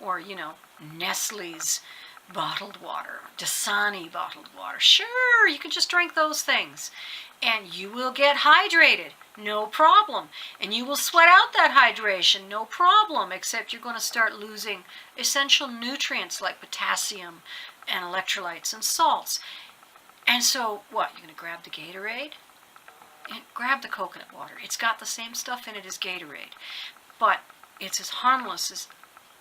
or, Nestle's bottled water, Dasani bottled water. Sure, you can just drink those things and you will get hydrated, no problem. And you will sweat out that hydration, no problem, except you're going to start losing essential nutrients like potassium and electrolytes and salts. And so what, you're going to grab the Gatorade? And grab the coconut water. It's got the same stuff in it as Gatorade, but it's as harmless as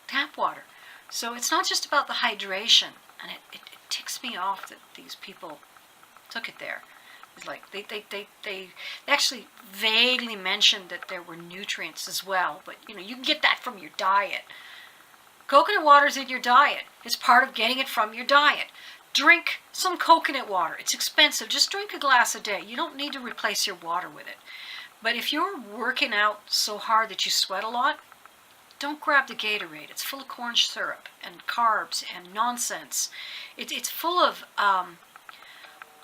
tap water. So it's not just about the hydration, and it ticks me off that these people took it there. It's like they actually vaguely mentioned that there were nutrients as well, but you can get that from your diet. Coconut water's in your diet. It's part of getting it from your diet. Drink some coconut water. It's expensive. Just drink a glass a day. You don't need to replace your water with it. But if you're working out so hard that you sweat a lot, don't grab the Gatorade. It's full of corn syrup and carbs and nonsense. It's full of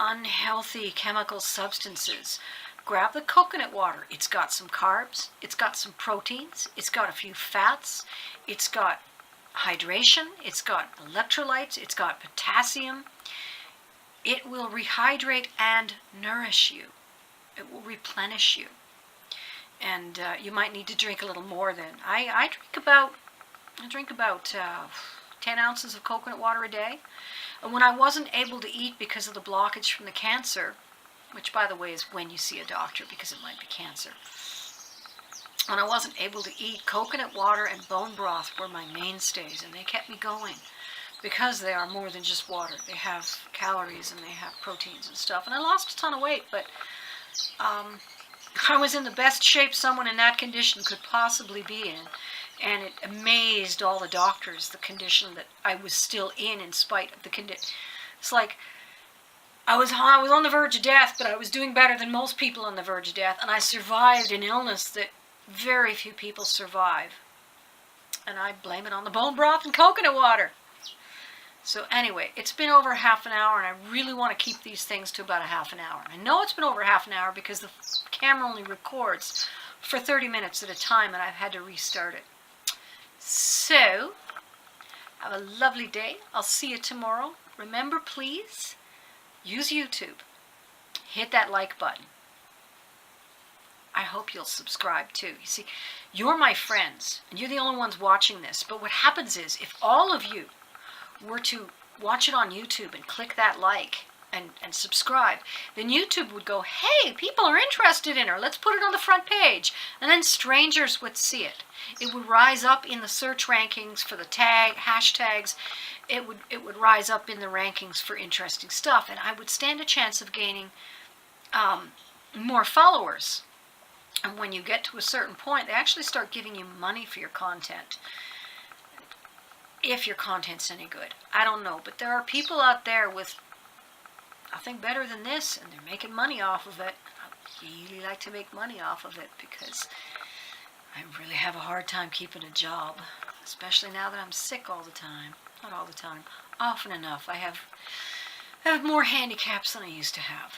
unhealthy chemical substances. Grab the coconut water. It's got some carbs. It's got some proteins. It's got a few fats. It's got hydration. It's got electrolytes. It's got potassium. It will rehydrate and nourish you. It will replenish you. And you might need to drink a little more then. I drink about 10 ounces of coconut water a day. And when I wasn't able to eat because of the blockage from the cancer, which by the way is when you see a doctor because it might be cancer. When I wasn't able to eat, coconut water and bone broth were my mainstays, and they kept me going because they are more than just water. They have calories and they have proteins and stuff. And I lost a ton of weight, but I was in the best shape someone in that condition could possibly be in. And it amazed all the doctors, the condition that I was still in spite of the condition. It's like I was on the verge of death, but I was doing better than most people on the verge of death. And I survived an illness that very few people survive. And I blame it on the bone broth and coconut water. So anyway, it's been over half an hour, and I really want to keep these things to about a half an hour. I know it's been over half an hour because the camera only records for 30 minutes at a time, and I've had to restart it. So, have a lovely day. I'll see you tomorrow. Remember, please, use YouTube. Hit that like button. I hope you'll subscribe too. You see, you're my friends, and you're the only ones watching this. But what happens is, if all of you were to watch it on YouTube and click that like and subscribe, then YouTube would go, hey, people are interested in her. Let's put it on the front page. And then strangers would see it. It would rise up in the search rankings for the hashtags. It would rise up in the rankings for interesting stuff. And I would stand a chance of gaining more followers. And when you get to a certain point, they actually start giving you money for your content. If your content's any good. I don't know. But there are people out there with nothing better than this, and they're making money off of it. I really like to make money off of it because I really have a hard time keeping a job, especially now that I'm sick all the time. Not all the time, often enough. I have more handicaps than I used to have.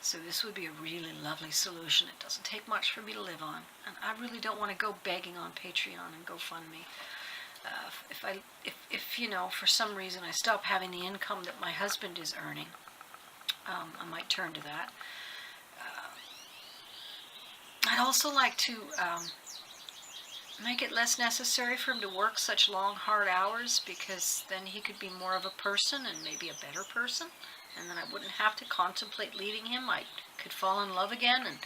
So this would be a really lovely solution. It doesn't take much for me to live on, and I really don't want to go begging on Patreon and GoFundMe. If for some reason I stop having the income that my husband is earning, I might turn to that. I'd also like to make it less necessary for him to work such long, hard hours, because then he could be more of a person and maybe a better person, and then I wouldn't have to contemplate leaving him. I could fall in love again and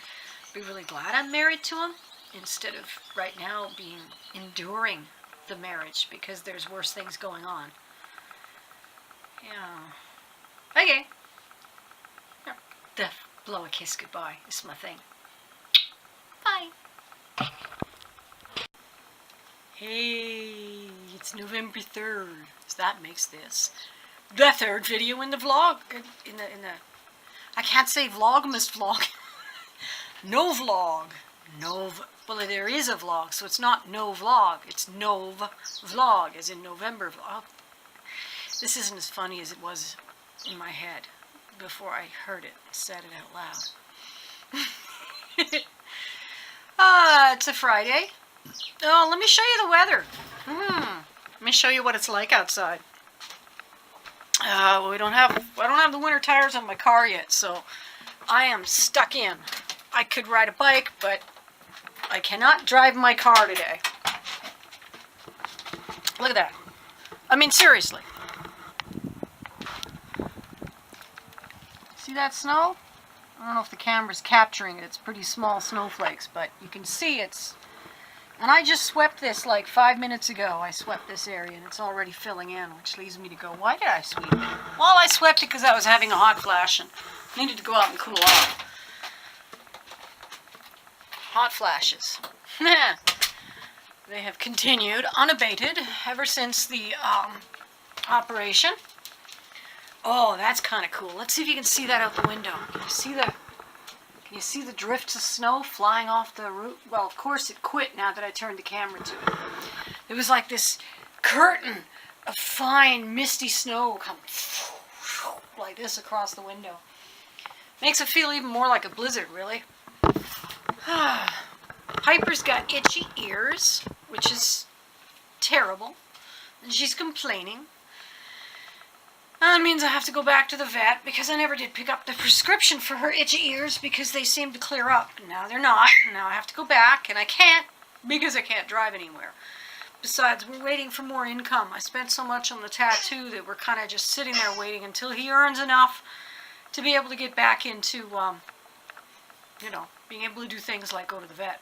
be really glad I'm married to him, instead of right now enduring the marriage because there's worse things going on. Yeah. Okay. Blow a kiss goodbye. It's my thing. Bye. Hey, it's November 3rd. So that makes this the third video in the vlog. In the I can't say vlogmas vlog. No vlog. Well, there is a vlog, so it's not no vlog. It's Nov vlog, as in November vlog. This isn't as funny as it was in my head before I heard it, said it out loud. It's a Friday. Oh, let me show you the weather. Let me me show you what it's like outside. I don't have the winter tires on my car yet, so I am stuck in. I could ride a bike, but I cannot drive my car today. Look at that. I mean, seriously. See that snow? I don't know if the camera's capturing it. It's pretty small snowflakes, but you can see it's... And I just swept this like 5 minutes ago. I swept this area and it's already filling in, which leads me to go, why did I sweep it? Well, I swept it because I was having a hot flash and needed to go out and cool off. Hot flashes. They have continued unabated ever since the operation. Oh, that's kind of cool. Let's see if you can see that out the window. Can you see the drifts of snow flying off the roof? Well, of course it quit now that I turned the camera to it. There was like this curtain of fine, misty snow come like this across the window. Makes it feel even more like a blizzard, really. Piper's got itchy ears, which is terrible. And she's complaining. That means I have to go back to the vet because I never did pick up the prescription for her itchy ears because they seem to clear up. Now they're not. Now I have to go back and I can't because I can't drive anywhere. Besides, we're waiting for more income. I spent so much on the tattoo that we're kind of just sitting there waiting until he earns enough to be able to get back into, being able to do things like go to the vet.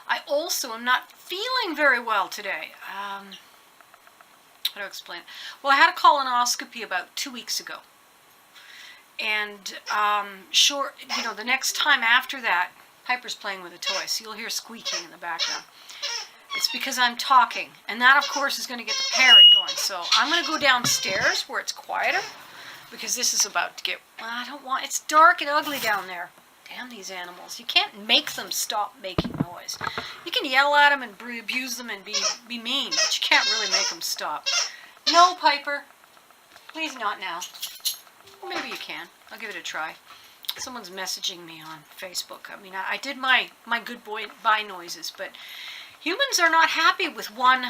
I also am not feeling very well today. How do I explain it? Well, I had a colonoscopy about 2 weeks ago. And, the next time after that, Piper's playing with a toy, so you'll hear squeaking in the background. It's because I'm talking. And that, of course, is going to get the parrot going. So I'm going to go downstairs where it's quieter, because this is about to get... It's dark and ugly down there. Damn these animals. You can't make them stop making noise. You can yell at them and abuse them and be mean, but you can't really make them stop. No, Piper. Please not now. Or maybe you can. I'll give it a try. Someone's messaging me on Facebook. I mean, I did my good boy bye noises, but humans are not happy with one,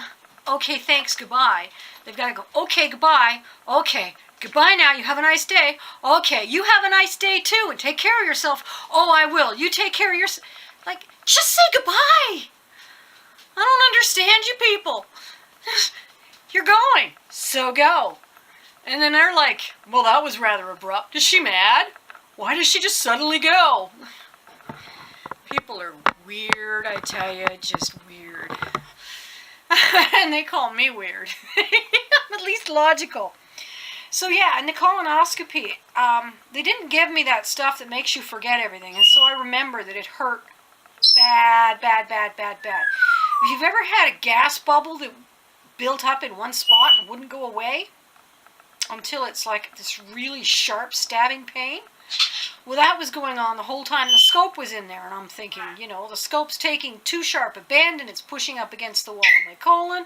okay, thanks, goodbye. They've got to go, okay, goodbye, okay. Goodbye now, you have a nice day. Okay, you have a nice day too, and take care of yourself. Oh, I will. You take care of yourself. Like, just say goodbye. I don't understand you people. You're going, so go. And then they're like, well, that was rather abrupt. Is she mad? Why does she just suddenly go? People are weird, I tell you, just weird. And they call me weird. I'm at least logical. So yeah, in the colonoscopy, they didn't give me that stuff that makes you forget everything. And so I remember that it hurt bad, bad, bad, bad, bad. If you've ever had a gas bubble that built up in one spot and wouldn't go away until it's like this really sharp stabbing pain, well, that was going on the whole time the scope was in there. And I'm thinking, the scope's taking too sharp a bend and it's pushing up against the wall of my colon.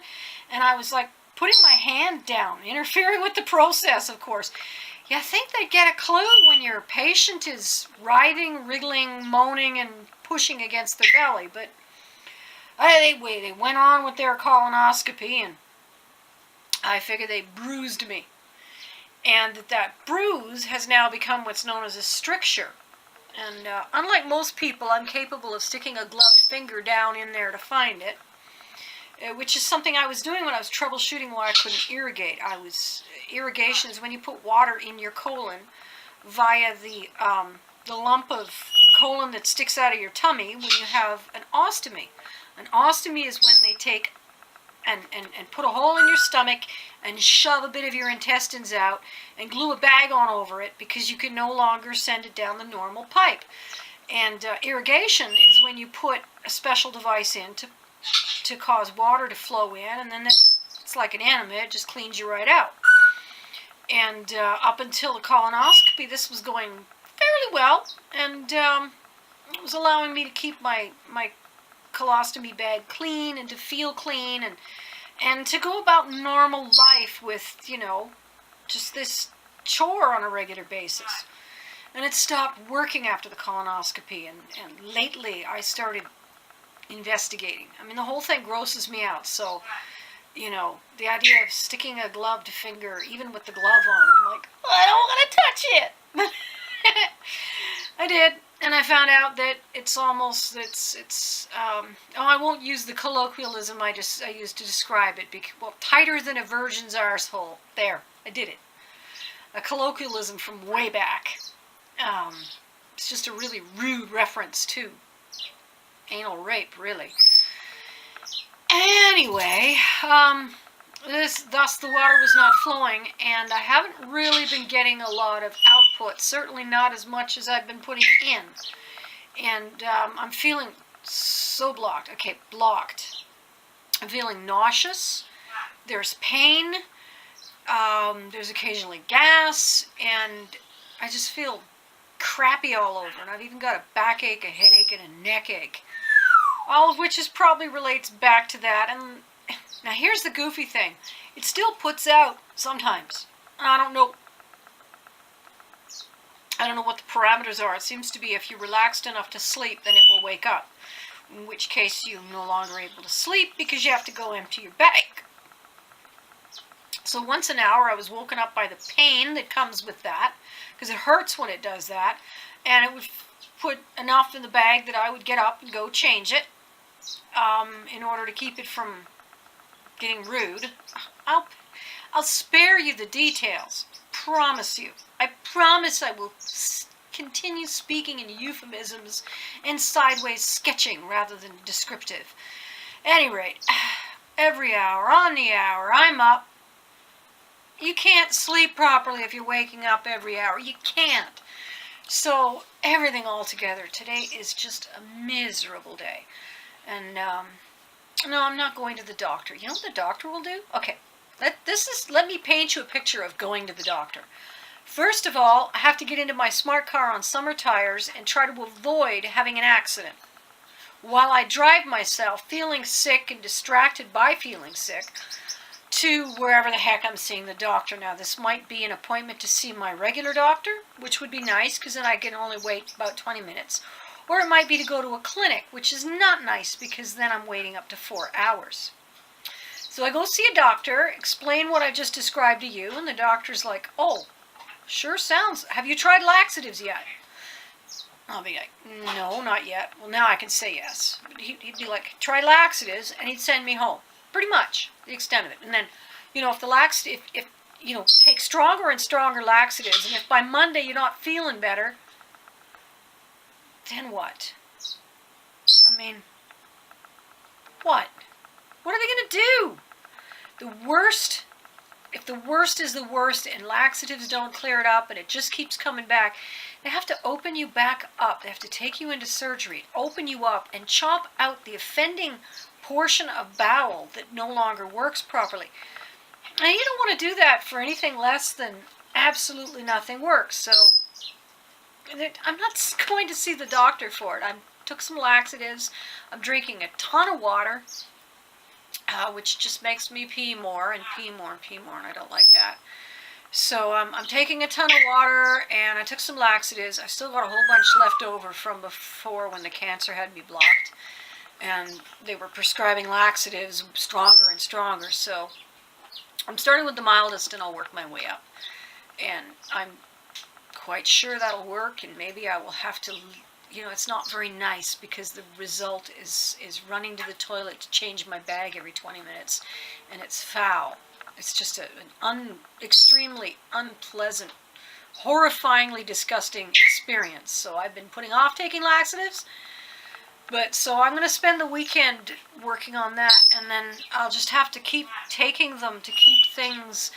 And I was like, putting my hand down, interfering with the process, of course. You think they'd get a clue when your patient is writhing, wriggling, moaning, and pushing against their belly. But they went on with their colonoscopy, and I figured they bruised me. And that bruise has now become what's known as a stricture. And unlike most people, I'm capable of sticking a gloved finger down in there to find it. Which is something I was doing when I was troubleshooting why I couldn't irrigate. Irrigation is when you put water in your colon via the lump of colon that sticks out of your tummy when you have an ostomy. An ostomy is when they take and put a hole in your stomach and shove a bit of your intestines out and glue a bag on over it because you can no longer send it down the normal pipe. And irrigation is when you put a special device in to cause water to flow in, and then it's like an enema, it just cleans you right out. And up until the colonoscopy, this was going fairly well, and it was allowing me to keep my colostomy bag clean and to feel clean and to go about normal life with, just this chore on a regular basis. And it stopped working after the colonoscopy, and lately I started investigating. I mean, the whole thing grosses me out, so You know, the idea of sticking a gloved finger, even with the glove on, I'm like, I don't want to touch it. I did, and I found out that I won't use the colloquialism I used to describe it. Well, tighter than a virgin's arsehole. There, I did it. A colloquialism from way back. It's just a really rude reference to anal rape, really. Anyway, thus the water was not flowing, and I haven't really been getting a lot of output, certainly not as much as I've been putting in. And I'm feeling so blocked. Okay, blocked. I'm feeling nauseous. There's pain. There's occasionally gas, and I just feel crappy all over. And I've even got a backache, a headache, and a neck ache. All of which probably relates back to that. And now here's the goofy thing. It still puts out sometimes. I don't know what the parameters are. It seems to be if you're relaxed enough to sleep, then it will wake up. In which case you're no longer able to sleep because you have to go empty your bag. So once an hour I was woken up by the pain that comes with that, because it hurts when it does that, and it would put enough in the bag that I would get up and go change it in order to keep it from getting rude. I'll spare you the details. Promise you. I promise I will continue speaking in euphemisms and sideways sketching rather than descriptive. At any rate, every hour, on the hour, I'm up. You can't sleep properly if you're waking up every hour. You can't. So everything all together, today is just a miserable day. And no, I'm not going to the doctor. You know what the doctor will do? Okay, let me paint you a picture of going to the doctor. First of all, I have to get into my smart car on summer tires and try to avoid having an accident. While I drive myself, feeling sick and distracted by feeling sick, to wherever the heck I'm seeing the doctor. Now, this might be an appointment to see my regular doctor, which would be nice because then I can only wait about 20 minutes. Or it might be to go to a clinic, which is not nice because then I'm waiting up to 4 hours. So I go see a doctor, explain what I just described to you, and the doctor's like, oh, sure sounds. Have you tried laxatives yet? I'll be like, no, not yet. Well, now I can say yes. But he'd be like, try laxatives, and he'd send me home. Pretty much, the extent of it. And then, if the laxative, if take stronger and stronger laxatives, and if by Monday you're not feeling better, then what? I mean, what? What are they going to do? The worst, if the worst is the worst and laxatives don't clear it up and it just keeps coming back, they have to open you back up. They have to take you into surgery, open you up, and chop out the offending portion of bowel that no longer works properly. And you don't want to do that for anything less than absolutely nothing works. So I'm not going to see the doctor for it. I took some laxatives. I'm drinking a ton of water, which just makes me pee more and pee more and pee more, and I don't like that. So I'm taking a ton of water, and I took some laxatives. I still got a whole bunch left over from before when the cancer had me blocked. And they were prescribing laxatives stronger and stronger. So I'm starting with the mildest, and I'll work my way up. And I'm quite sure that'll work, and maybe I will have to, it's not very nice because the result is running to the toilet to change my bag every 20 minutes, and it's foul. It's just an extremely unpleasant, horrifyingly disgusting experience. So I've been putting off taking laxatives. But so I'm going to spend the weekend working on that, and then I'll just have to keep taking them to keep things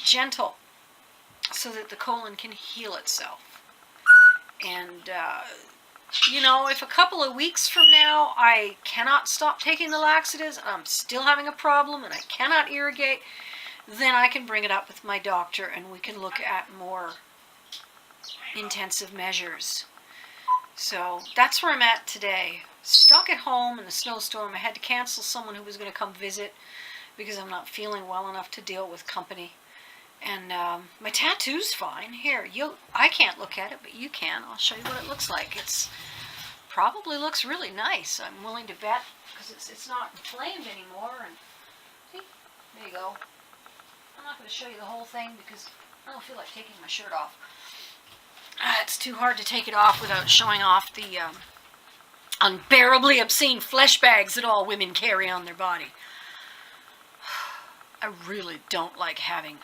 gentle, so that the colon can heal itself. And if a couple of weeks from now I cannot stop taking the laxatives, and I'm still having a problem, and I cannot irrigate, then I can bring it up with my doctor, and we can look at more intensive measures. So that's where I'm at today. Stuck at home in the snowstorm. I had to cancel someone who was going to come visit because I'm not feeling well enough to deal with company. And my tattoo's fine. Here, I can't look at it, but you can. I'll show you what it looks like. It's probably looks really nice. I'm willing to bet, because it's not inflamed anymore. And see, there you go. I'm not going to show you the whole thing because I don't feel like taking my shirt off. It's too hard to take it off without showing off the unbearably obscene flesh bags that all women carry on their body. I really don't like having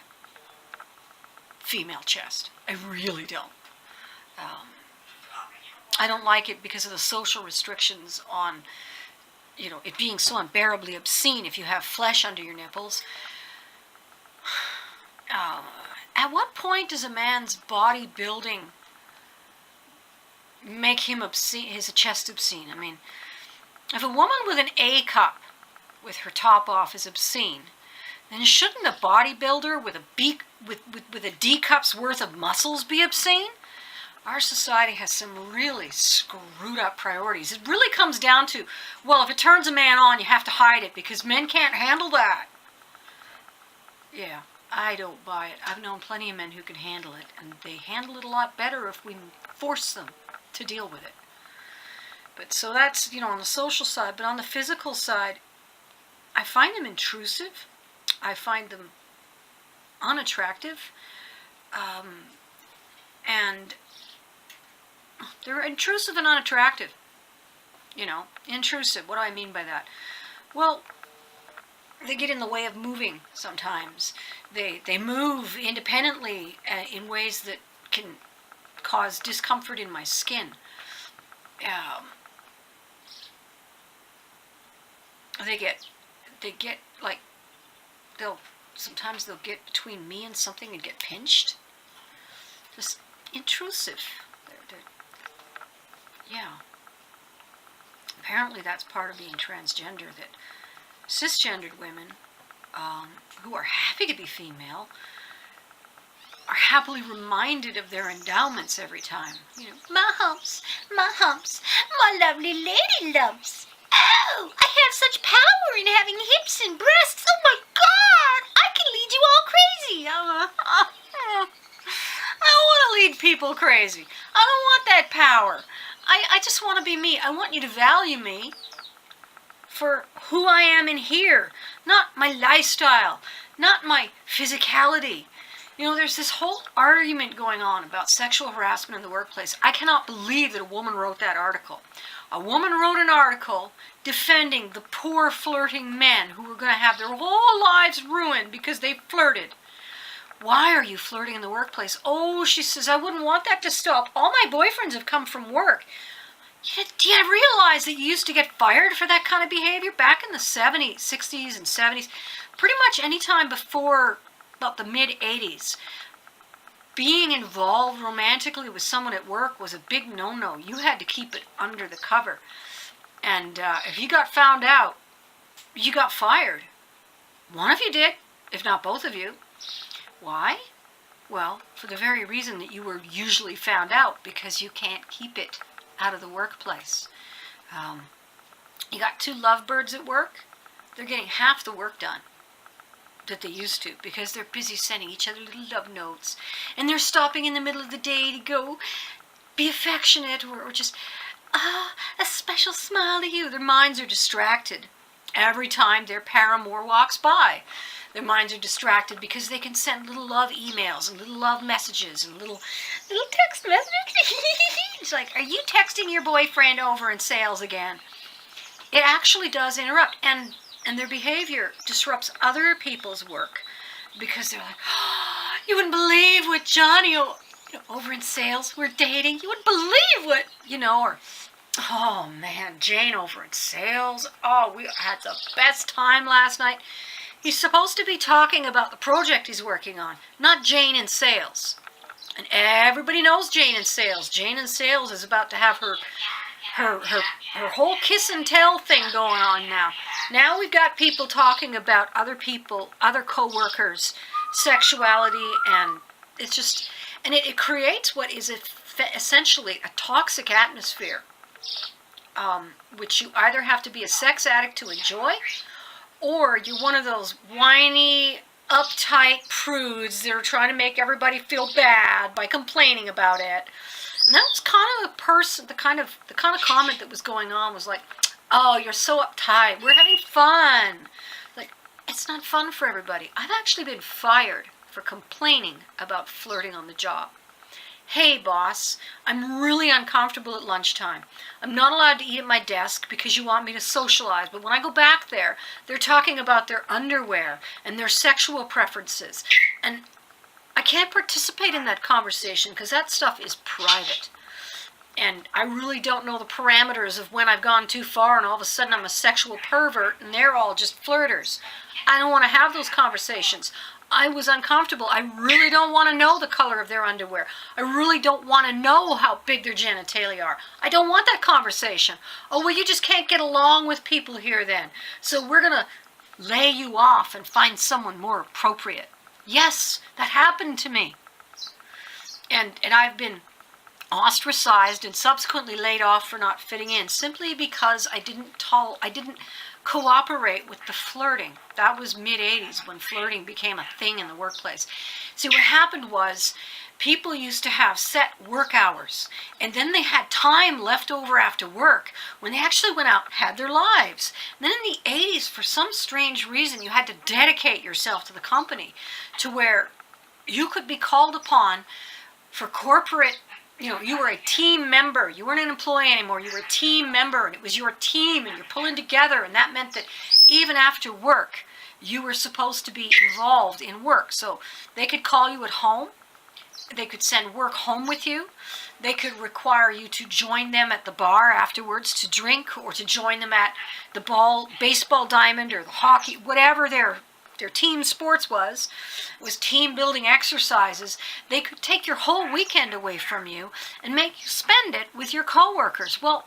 female chest. I really don't. I don't like it because of the social restrictions on, it being so unbearably obscene if you have flesh under your nipples. At what point does a man's bodybuilding make him obscene, his chest obscene? I mean, if a woman with an A cup with her top off is obscene, then shouldn't a bodybuilder with a D cup's worth of muscles be obscene? Our society has some really screwed up priorities. It really comes down to, well, if it turns a man on, you have to hide it because men can't handle that. Yeah, I don't buy it. I've known plenty of men who can handle it, and they handle it a lot better if we force them to deal with it. But so that's, on the social side. But on the physical side, I find them intrusive. I find them unattractive. And they're intrusive and unattractive. Intrusive. What do I mean by that? Well, they get in the way of moving sometimes. They move independently in ways that can cause discomfort in my skin. They get like, sometimes they'll get between me and something and get pinched. Just intrusive. Yeah. Apparently that's part of being transgender, that cisgendered women who are happy to be female are happily reminded of their endowments every time. My humps, my lovely lady lumps. Oh, I have such power in having hips and breasts. Oh my God, I can lead you all crazy. I don't want to lead people crazy. I don't want that power. I just want to be me. I want you to value me for who I am in here, not my lifestyle, not my physicality. There's this whole argument going on about sexual harassment in the workplace. I cannot believe that a woman wrote that article. A woman wrote an article defending the poor flirting men who were going to have their whole lives ruined because they flirted. Why are you flirting in the workplace? Oh, she says, I wouldn't want that to stop. All my boyfriends have come from work. Do you realize that you used to get fired for that kind of behavior back in the 70s, 60s, and 70s? Pretty much any time before about the mid-80s. Being involved romantically with someone at work was a big no-no. You had to keep it under the cover. And if you got found out, you got fired. One of you did, if not both of you. Why? Well, for the very reason that you were usually found out, because you can't keep it out of the workplace. You got two lovebirds at work, they're getting half the work done that they used to because they're busy sending each other little love notes, and they're stopping in the middle of the day to go be affectionate or just, a special smile to you. Their minds are distracted every time their paramour walks by. Their minds are distracted because they can send little love emails and little love messages and little text messages. It's like, are you texting your boyfriend over in sales again? It actually does interrupt, and their behavior disrupts other people's work because they're like, oh, you wouldn't believe what Johnny over in sales, we're dating. You wouldn't believe what, or, oh man, Jane over in sales. Oh, we had the best time last night. He's supposed to be talking about the project he's working on, not Jane in sales. And everybody knows Jane in sales. Jane in sales is about to have her whole kiss and tell thing going on now. Now we've got people talking about other people, other co-workers, sexuality, and it's just, and it creates what is essentially a toxic atmosphere, which you either have to be a sex addict to enjoy, or you're one of those whiny, uptight prudes that are trying to make everybody feel bad by complaining about it. And that was kind of the kind of comment that was going on was like, oh, you're so uptight. We're having fun. Like, it's not fun for everybody. I've actually been fired for complaining about flirting on the job. Hey, boss, I'm really uncomfortable at lunchtime. I'm not allowed to eat at my desk because you want me to socialize. But when I go back there, they're talking about their underwear and their sexual preferences. And I can't participate in that conversation because that stuff is private. And I really don't know the parameters of when I've gone too far and all of a sudden I'm a sexual pervert and they're all just flirters. I don't want to have those conversations. I was uncomfortable. I really don't want to know the color of their underwear. I really don't want to know how big their genitalia are. I don't want that conversation. Oh, well, you just can't get along with people here then. So we're going to lay you off and find someone more appropriate. Yes, that happened to me. And I've been ostracized and subsequently laid off for not fitting in simply because I didn't cooperate with the flirting. That was mid-'80s when flirting became a thing in the workplace. See, what happened was people used to have set work hours, and then they had time left over after work when they actually went out and had their lives. And then in the 80s, for some strange reason, you had to dedicate yourself to the company to where you could be called upon for corporate. You were a team member. You weren't an employee anymore. You were a team member, and it was your team, and you're pulling together, and that meant that even after work, you were supposed to be involved in work. So they could call you at home. They could send work home with you. They could require you to join them at the bar afterwards to drink, or to join them at the baseball diamond or the hockey, whatever their team sports was team building exercises. They could take your whole weekend away from you and make you spend it with your coworkers. Well,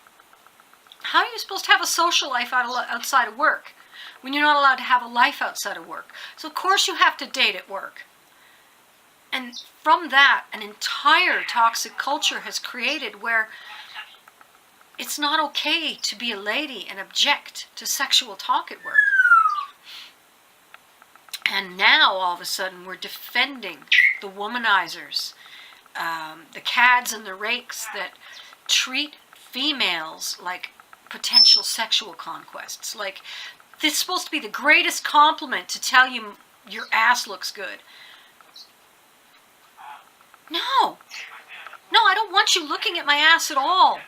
how are you supposed to have a social life outside of work when you're not allowed to have a life outside of work? So of course you have to date at work. And from that, an entire toxic culture has created where it's not okay to be a lady and object to sexual talk at work. And now, all of a sudden, we're defending the womanizers, the cads and the rakes that treat females like potential sexual conquests. Like, this is supposed to be the greatest compliment to tell you your ass looks good. No, I don't want you looking at my ass at all.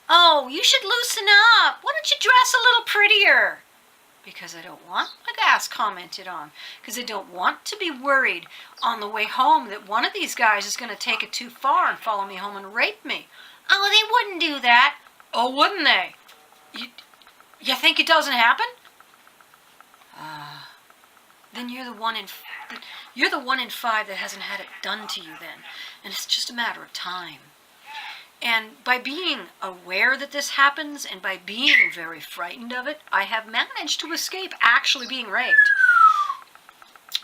Oh, you should loosen up. Why don't you dress a little prettier? Because I don't want my ass commented on. Because I don't want to be worried on the way home that one of these guys is going to take it too far and follow me home and rape me. Oh, they wouldn't do that. Oh, wouldn't they? You think it doesn't happen? Then you're the one in 5 that hasn't had it done to you then. And it's just a matter of time. And by being aware that this happens and by being very frightened of it, I have managed to escape actually being raped.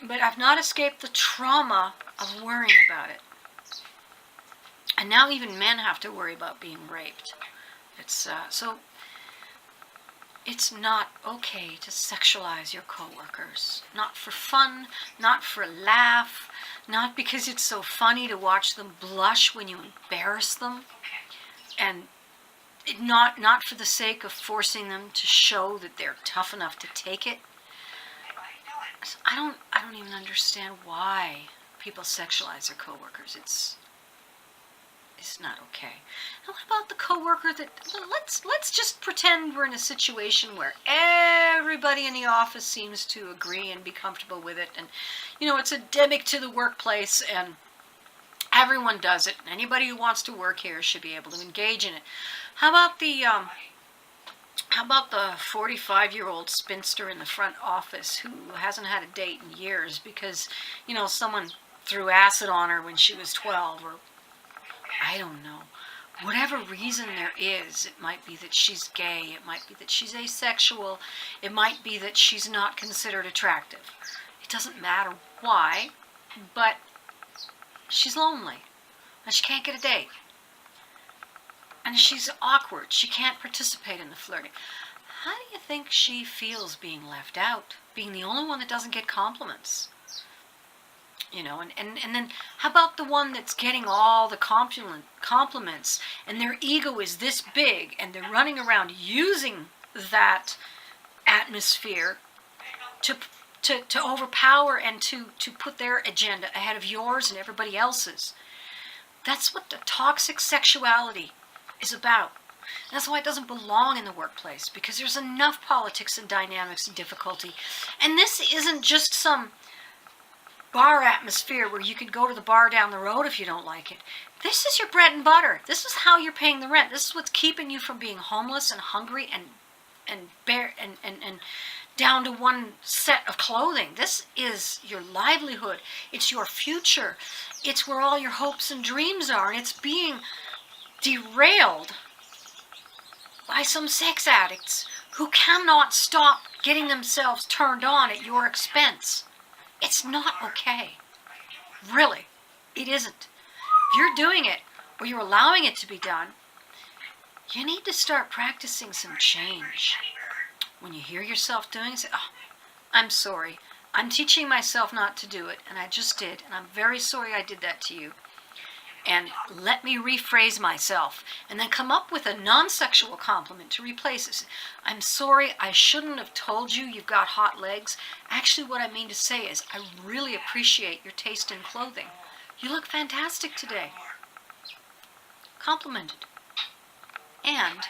But I've not escaped the trauma of worrying about it. And now even men have to worry about being raped. So it's not okay to sexualize your coworkers. Not for fun, not for a laugh, not because it's so funny to watch them blush when you embarrass them. And not for the sake of forcing them to show that they're tough enough to take it. I don't even understand why people sexualize their coworkers. It's not okay. And what about the coworker that let's just pretend we're in a situation where everybody in the office seems to agree and be comfortable with it, and it's endemic to the workplace and everyone does it. Anybody who wants to work here should be able to engage in it. How about the 45-year-old spinster in the front office who hasn't had a date in years because, someone threw acid on her when she was 12, or I don't know. Whatever reason there is, it might be that she's gay, it might be that she's asexual, it might be that she's not considered attractive. It doesn't matter why, but she's lonely, and she can't get a date. And she's awkward. She can't participate in the flirting. How do you think she feels being left out, being the only one that doesn't get compliments? And then how about the one that's getting all the compliments and their ego is this big and they're running around using that atmosphere to overpower and to put their agenda ahead of yours and everybody else's. That's what the toxic sexuality is about. That's why it doesn't belong in the workplace, because there's enough politics and dynamics and difficulty. And this isn't just some bar atmosphere where you can go to the bar down the road if you don't like it. This is your bread and butter. This is how you're paying the rent. This is what's keeping you from being homeless and hungry and bare and down to one set of clothing. This is your livelihood. It's your future. It's where all your hopes and dreams are, and it's being derailed by some sex addicts who cannot stop getting themselves turned on at your expense. It's not okay. Really, it isn't. If you're doing it, or you're allowing it to be done, you need to start practicing some change. When you hear yourself doing it, say, oh, I'm sorry. I'm teaching myself not to do it, and I just did, and I'm very sorry I did that to you. And let me rephrase myself, and then come up with a non-sexual compliment to replace it. I'm sorry, I shouldn't have told you you've got hot legs. Actually, what I mean to say is, I really appreciate your taste in clothing. You look fantastic today. Complimented. And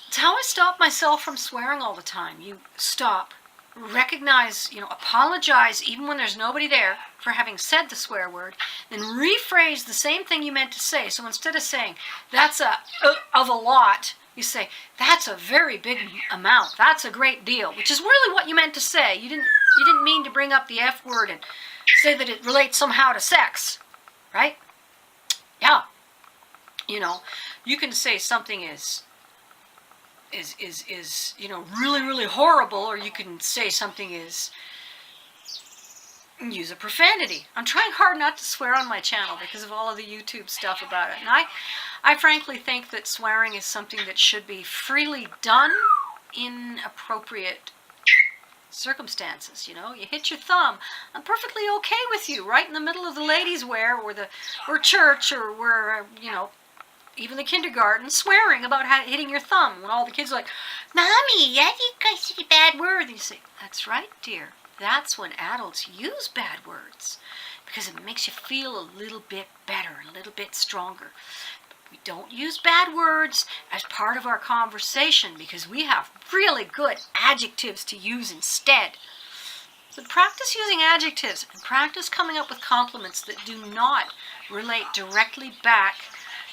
it's how I stop myself from swearing all the time. You stop, recognize, apologize even when there's nobody there for having said the swear word, then rephrase the same thing you meant to say. So instead of saying, that's of a lot, you say, that's a very big amount. That's a great deal, which is really what you meant to say. You didn't mean to bring up the F word and say that it relates somehow to sex, right? Yeah. You can say something is really, really horrible, or you can say something is, use a profanity. I'm trying hard not to swear on my channel because of all of the YouTube stuff about it. And I frankly think that swearing is something that should be freely done in appropriate circumstances. You hit your thumb. I'm perfectly okay with you right in the middle of the ladies' wear or church or where, even the kindergarten, swearing about hitting your thumb when all the kids are like, Mommy, I think I said a bad word. And you say, that's right, dear. That's when adults use bad words, because it makes you feel a little bit better, a little bit stronger. But we don't use bad words as part of our conversation because we have really good adjectives to use instead. So practice using adjectives and practice coming up with compliments that do not relate directly back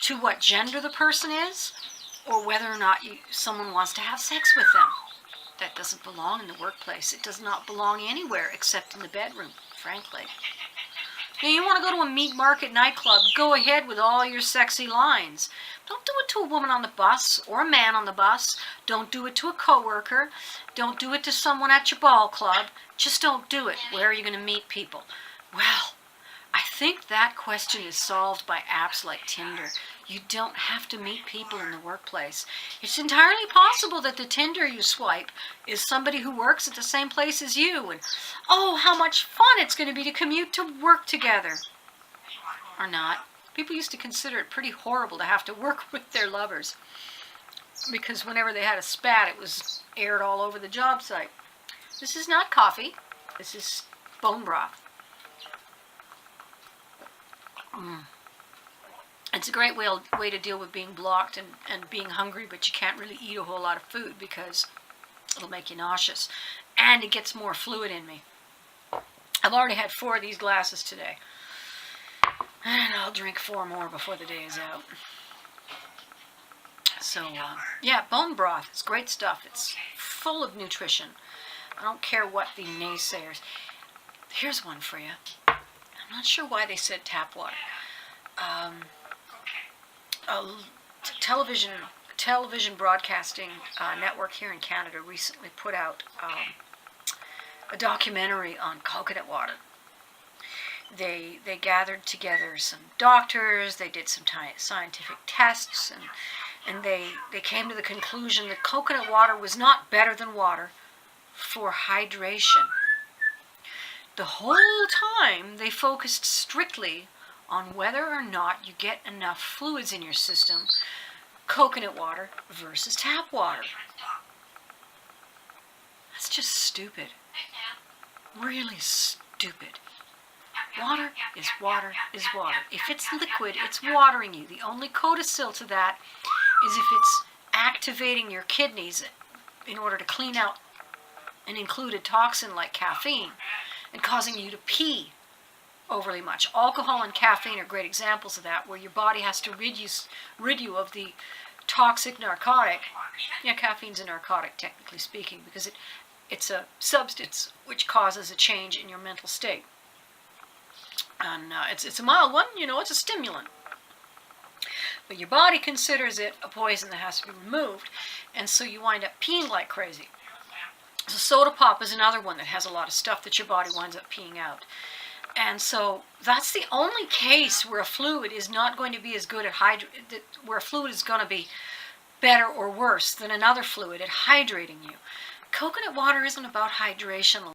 to what gender the person is or whether or not someone wants to have sex with them. That doesn't belong in the workplace. It does not belong anywhere except in the bedroom, frankly. You want to go to a meat market nightclub, go ahead with all your sexy lines. Don't do it to a woman on the bus or a man on the bus. Don't do it to a coworker. Don't do it to someone at your ball club. Just don't do it. Where are you going to meet people? Well, I think that question is solved by apps like Tinder. You don't have to meet people in the workplace. It's entirely possible that the Tinder you swipe is somebody who works at the same place as you. And oh, how much fun it's going to be to commute to work together. Or not. People used to consider it pretty horrible to have to work with their lovers, because whenever they had a spat, it was aired all over the job site. This is not coffee. This is bone broth. It's a great way to deal with being blocked and being hungry, but you can't really eat a whole lot of food because it'll make you nauseous. And it gets more fluid in me. I've already had 4 of these glasses today. And I'll drink 4 more before the day is out. So, yeah, bone broth. It's great stuff. It's full of nutrition. I don't care what the naysayers. Here's one for you. I'm not sure why they said tap water. A television broadcasting network here in Canada recently put out a documentary on coconut water. They gathered together some doctors, they did some scientific tests, and they came to the conclusion that coconut water was not better than water for hydration. the whole time they focused strictly on whether or not you get enough fluids in your system, coconut water versus tap water. That's just stupid. Really stupid. Water is water is water. If it's liquid, it's watering you. The only codicil to that is if it's activating your kidneys in order to clean out an included toxin like caffeine and causing you to pee overly much. Alcohol and caffeine are great examples of that, where your body has to rid you of the toxic narcotic. Yeah, caffeine's a narcotic, technically speaking, because it's a substance which causes a change in your mental state. And it's a mild one, it's a stimulant. But your body considers it a poison that has to be removed, and so you wind up peeing like crazy. So soda pop is another one that has a lot of stuff that your body winds up peeing out. And so that's the only case where a fluid is not going to be as good at where a fluid is going to be better or worse than another fluid at hydrating you. Coconut water isn't about hydration